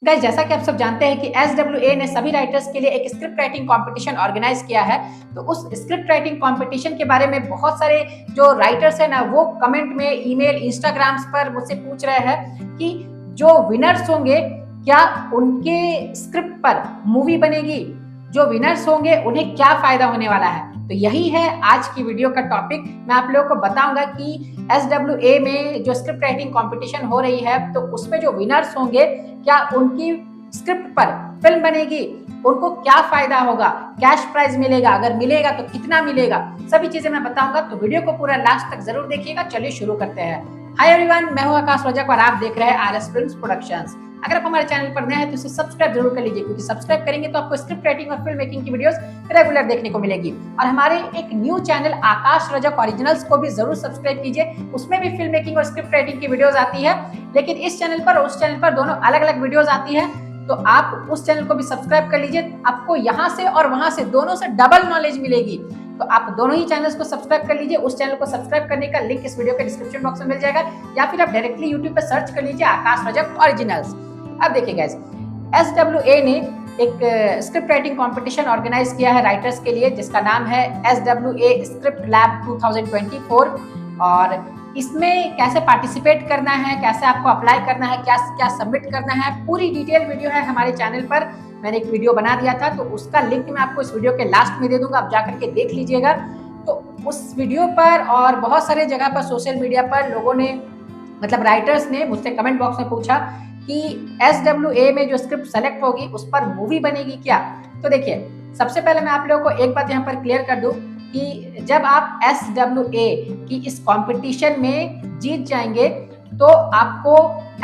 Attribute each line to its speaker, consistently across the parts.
Speaker 1: Guys, जैसा कि आप सब जानते हैं कि SWA ने सभी राइटर्स के लिए एक स्क्रिप्ट राइटिंग कंपटीशन ऑर्गेनाइज किया है। तो उस स्क्रिप्ट राइटिंग कंपटीशन के बारे में बहुत सारे जो राइटर्स हैं ना, वो कमेंट में, ईमेल, इंस्टाग्राम्स पर मुझसे पूछ रहे हैं कि जो विनर्स होंगे क्या उनके स्क्रिप्ट पर मूवी बनेगी, जो विनर्स होंगे उन्हें क्या फायदा होने वाला है। तो यही है आज की वीडियो का टॉपिक। मैं आप लोगों को बताऊंगा कि SWA में जो स्क्रिप्ट राइटिंग कंपटीशन हो रही है, तो उसमें जो विनर्स होंगे क्या उनकी स्क्रिप्ट पर फिल्म बनेगी, उनको क्या फायदा होगा, कैश प्राइज मिलेगा, अगर मिलेगा तो कितना मिलेगा, सभी चीजें मैं बताऊंगा। तो वीडियो को पूरा लास्ट तक जरूर देखिएगा। चलिए शुरू करते हैं। हाय एवरीवन, मैं हूं आकाश रजक और आप देख रहे हैं RS फिल्म्स प्रोडक्शंस। अगर आप हमारे चैनल पर नए हैं तो इसे सब्सक्राइब जरूर कर लीजिए, क्योंकि सब्सक्राइब करेंगे तो आपको स्क्रिप्ट राइटिंग और फिल्म मेकिंग की वीडियोस रेगुलर देखने को मिलेगी। और हमारे एक न्यू चैनल आकाश रजक ओरिजिनल्स को भी जरूर सब्सक्राइब कीजिए, उसमें भी फिल्म मेकिंग और स्क्रिप्ट राइटिंग की वीडियोस आती है। लेकिन इस चैनल पर और उस चैनल पर दोनों अलग अलग वीडियोस आती है, तो आप उस चैनल को भी सब्सक्राइब कर लीजिए। आपको यहाँ से और वहां से दोनों से डबल नॉलेज मिलेगी। तो आप दोनों ही चैनल्स को सब्सक्राइब कर लीजिए। उस चैनल को सब्सक्राइब करने का लिंक इस वीडियो के डिस्क्रिप्शन बॉक्स में मिल जाएगा, या फिर आप डायरेक्टली यूट्यूब पर सर्च कर लीजिए आकाश रजक ओरिजिनल्स। अब देखिए गाइस, SWA ने एक स्क्रिप्ट राइटिंग कंपटीशन ऑर्गेनाइज किया है राइटर्स के लिए, जिसका नाम है SWA स्क्रिप्ट लैब 2024। और इसमें कैसे पार्टिसिपेट करना है, कैसे आपको अप्लाई करना है, क्या क्या सबमिट करना है, पूरी डिटेल वीडियो है हमारे चैनल पर। मैंने एक वीडियो बना दिया था, तो उसका लिंक मैं आपको इस वीडियो के लास्ट में दे दूंगा, आप जाकर के देख लीजिएगा। तो उस वीडियो पर और बहुत सारे जगह पर सोशल मीडिया पर लोगों ने, मतलब राइटर्स ने मुझसे कमेंट बॉक्स में पूछा कि SWA में जो स्क्रिप्ट सेलेक्ट होगी उस पर मूवी बनेगी क्या। तो देखिए, सबसे पहले मैं आप लोगों को एक बात यहाँ पर क्लियर कर दूं कि जब आप SWA की इस कंपटीशन में जीत जाएंगे तो आपको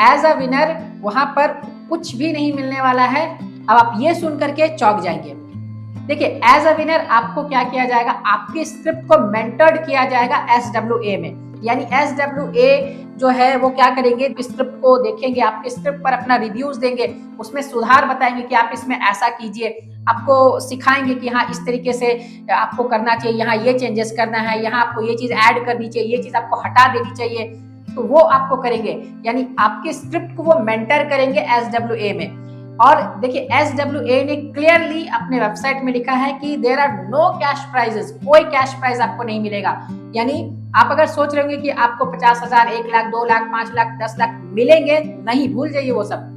Speaker 1: एज अ विनर वहां पर कुछ भी नहीं मिलने वाला है। अब आप ये सुन करके चौंक जाएंगे। देखिए, एज अ विनर आपको क्या किया जाएगा, आपके स्क्रिप्ट को मेंटर्ड किया जाएगा SWA में। यानी SWA जो है वो क्या करेंगे, स्क्रिप्ट को देखेंगे, आपके स्क्रिप्ट पर अपना रिव्यूज देंगे, उसमें सुधार बताएंगे कि आप इसमें ऐसा कीजिए, आपको सिखाएंगे कि हाँ इस तरीके से आपको करना चाहिए, यहाँ ये चेंजेस करना है, यहाँ आपको ये चीज ऐड करनी चाहिए, ये चीज आपको हटा देनी चाहिए। तो वो आपको करेंगे, यानी आपके स्क्रिप्ट को वो मेंटर करेंगे SWA में। और देखिए, SWA ने क्लियरली अपने वेबसाइट में लिखा है कि there are no cash prizes, कोई कैश प्राइज आपको नहीं मिलेगा। यानी आप अगर सोच रहे होंगे कि आपको 50,000, 1 लाख, 2 लाख, 5 लाख, 10 लाख मिलेंगे, नहीं, भूल जाइए, वो सब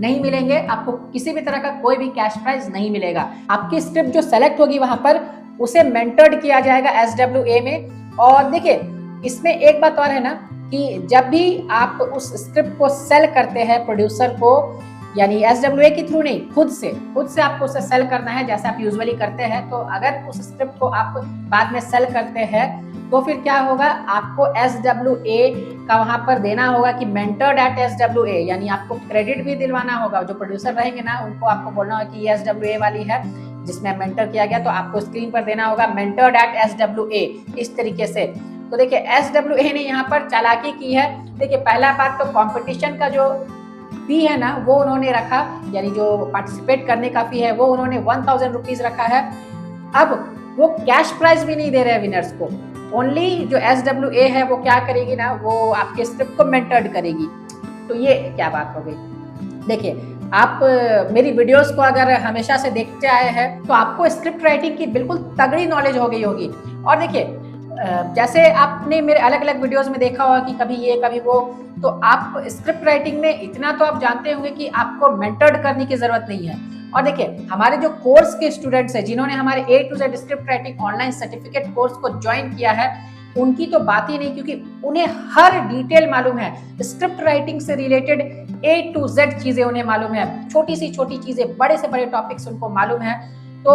Speaker 1: नहीं मिलेंगे। आपको किसी भी तरह का कोई भी कैश प्राइज नहीं मिलेगा। आपकी स्क्रिप्ट जो सेलेक्ट होगी वहां पर उसे मेंटर्ड किया जाएगा SWA में। और देखिए, इसमें एक बात और है ना कि जब भी आप उस स्क्रिप्ट को सेल करते हैं प्रोड्यूसर को, यानी SWA के थ्रू नहीं, खुद से आपको उसे सेल करना है, जैसे आप यूजुअली करते हैं। तो अगर उस स्क्रिप्ट को आप बाद में सेल करते हैं तो फिर क्या होगा, आपको SWA का वहां पर देना होगा कि मेंटर्ड एट SWA, यानी आपको क्रेडिट भी दिलवाना होगा। जो प्रोड्यूसर रहेंगे ना, उनको आपको बोलना होगा कि ये SWA वाली है जिसमें मेंटर किया गया, तो आपको स्क्रीन पर देना होगा मेंटर्ड एट SWA, इस तरीके से। तो देखिए, SWA ने यहाँ पर चालाकी की है। देखिए, पहला बात तो कॉम्पिटिशन का जो फी है ना, वो उन्होंने रखा, यानी जो पार्टिसिपेट करने का फी है वो उन्होंने 1000 रुपीज रखा है। अब वो कैश प्राइज भी नहीं दे रहे हैं विनर्स को। ओनली जो SWA है वो क्या करेगी ना, वो आपके स्क्रिप्ट को मेंटर्ड करेगी। तो ये क्या बात हो गई। देखिए, आप मेरी वीडियोस को अगर हमेशा से देखते आए हैं तो आपको स्क्रिप्ट राइटिंग की बिल्कुल तगड़ी नॉलेज हो गई होगी। और देखिए, जैसे आपने मेरे अलग अलग वीडियोस में देखा होगा कि कभी ये कभी वो, तो आप स्क्रिप्ट राइटिंग में इतना तो आप जानते होंगे कि आपको मेंटर्ड करने की जरूरत नहीं है। और देखिए, हमारे जो कोर्स के स्टूडेंट्स हैं, जिन्होंने हमारे A to Z script writing online certificate course को ज्वाइन किया है, उनकी तो बात ही नहीं, क्योंकि उन्हें हर डिटेल मालूम है। स्क्रिप्ट राइटिंग से रिलेटेड A to Z चीजें उन्हें मालूम है, छोटी सी छोटी चीजें, बड़े से बड़े टॉपिक्स उनको मालूम है। तो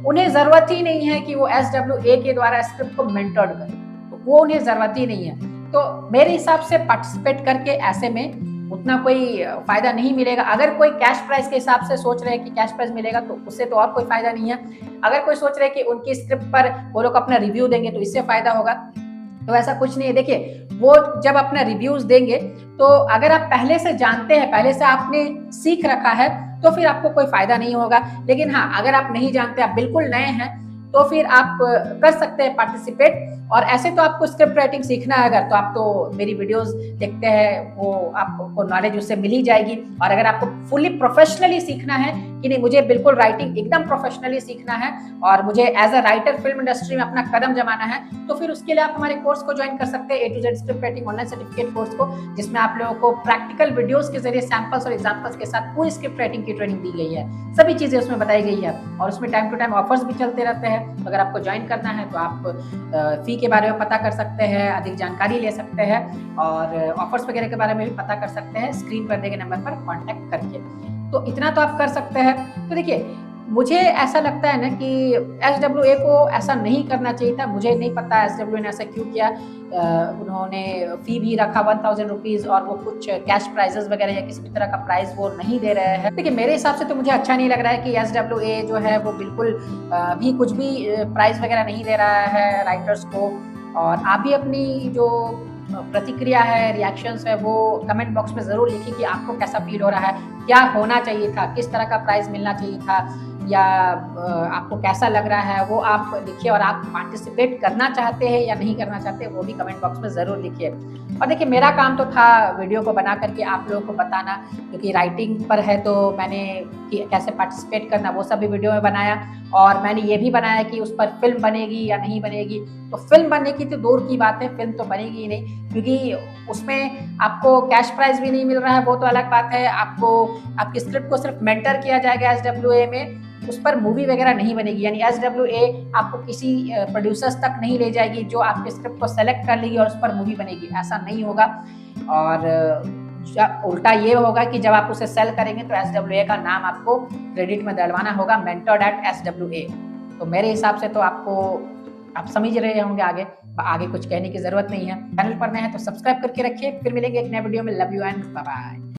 Speaker 1: उन्हें जरूरत ही नहीं है कि वो SWA के द्वारा स्क्रिप्ट को मेंटर्ड करें, तो वो उन्हें जरूरत ही नहीं है। तो मेरे हिसाब से पार्टिसिपेट करके ऐसे में उतना कोई फायदा नहीं मिलेगा। अगर कोई कैश प्राइस के हिसाब से सोच रहे हैं कि कैश प्राइस मिलेगा, तो उससे तो और कोई फायदा नहीं है। अगर कोई सोच रहे हैं कि उनकी स्क्रिप्ट पर वो लोग अपना रिव्यू देंगे तो इससे फायदा होगा, तो ऐसा कुछ नहीं है। देखिए, वो जब अपना रिव्यूज देंगे तो अगर आप पहले से जानते हैं, पहले से आपने सीख रखा है, तो फिर आपको कोई फायदा नहीं होगा। लेकिन हाँ, अगर आप नहीं जानते, आप बिल्कुल नए हैं, तो फिर आप कर सकते हैं पार्टिसिपेट। और ऐसे तो आपको स्क्रिप्ट राइटिंग सीखना है अगर, तो आप तो मेरी वीडियोस देखते हैं, वो आपको नॉलेज उससे मिल ही जाएगी। और अगर आपको फुली प्रोफेशनली सीखना है कि नहीं मुझे बिल्कुल राइटिंग एकदम प्रोफेशनली सीखना है और मुझे as a writer film industry में अपना कदम जमाना है, तो फिर उसके लिए आप हमारे कोर्स को ज्वाइन कर सकते हैं, A to Z script writing online certificate course को, जिसमें आप लोगों को प्रैक्टिकल वीडियोस के जरिए सैंपल्स और एग्जांपल्स के साथ पूरी स्क्रिप्ट राइटिंग की ट्रेनिंग दी गई है। सभी चीजें उसमें बताई गई है और उसमें टाइम टू टाइम ऑफर्स भी चलते रहते हैं। अगर आपको ज्वाइन करना है तो आप फी के बारे में पता कर सकते हैं, अधिक जानकारी ले सकते हैं और ऑफर्स वगैरह के बारे में भी पता कर सकते हैं स्क्रीन पर दिए गए नंबर पर कॉन्टैक्ट करके। तो इतना तो आप कर सकते हैं। तो देखिए, मुझे ऐसा लगता है ना कि SWA को ऐसा नहीं करना चाहिए था। मुझे नहीं पता SWA ने ऐसा क्यों किया। उन्होंने फी भी रखा 1000 रुपीज़ और वो कुछ कैश प्राइजेस वगैरह या किसी भी तरह का प्राइस वो नहीं दे रहे हैं। देखिए, मेरे हिसाब से तो मुझे अच्छा नहीं लग रहा है कि SWA जो है वो बिल्कुल भी कुछ भी प्राइस वगैरह नहीं दे रहा है राइटर्स को। और आप भी अपनी जो प्रतिक्रिया है, रिएक्शंस है, वो कमेंट बॉक्स में ज़रूर लिखिए कि आपको कैसा फील हो रहा है, क्या होना चाहिए था, किस तरह का प्राइज़ मिलना चाहिए था, या आपको कैसा लग रहा है वो आप लिखिए। और आप पार्टिसिपेट करना चाहते हैं या नहीं करना चाहते वो भी कमेंट बॉक्स में ज़रूर लिखिए। और देखिए, मेरा काम तो था वीडियो को बना करके आप लोगों को बताना, क्योंकि राइटिंग पर है तो मैंने कि कैसे पार्टिसिपेट करना वो सब भी वीडियो में बनाया। और मैंने ये भी बनाया कि उस पर फिल्म बनेगी या नहीं बनेगी। तो फिल्म बनने की तो दूर की बात है, फिल्म तो बनेगी ही नहीं, क्योंकि उसमें आपको कैश प्राइज भी नहीं मिल रहा है, वो तो अलग बात है। आपको आपकी स्क्रिप्ट को सिर्फ मेंटर किया जाएगा SWA में, उस पर मूवी वगैरह नहीं बनेगी। यानी SWA आपको किसी प्रोड्यूसर्स तक नहीं ले जाएगी जो आपके स्क्रिप्ट को सेलेक्ट कर लेगी और उस पर मूवी बनेगी, ऐसा नहीं होगा। और उल्टा ये होगा कि जब आप उसे सेल करेंगे तो SWA का नाम आपको क्रेडिट में डलवाना होगा, mentored@SWA। तो मेरे हिसाब से तो आप समझ रहे होंगे। आगे कुछ कहने की जरूरत नहीं है। चैनल पर नए हैं तो सब्सक्राइब करके रखिए। फिर मिलेंगे एक नए वीडियो में। Love you and bye bye.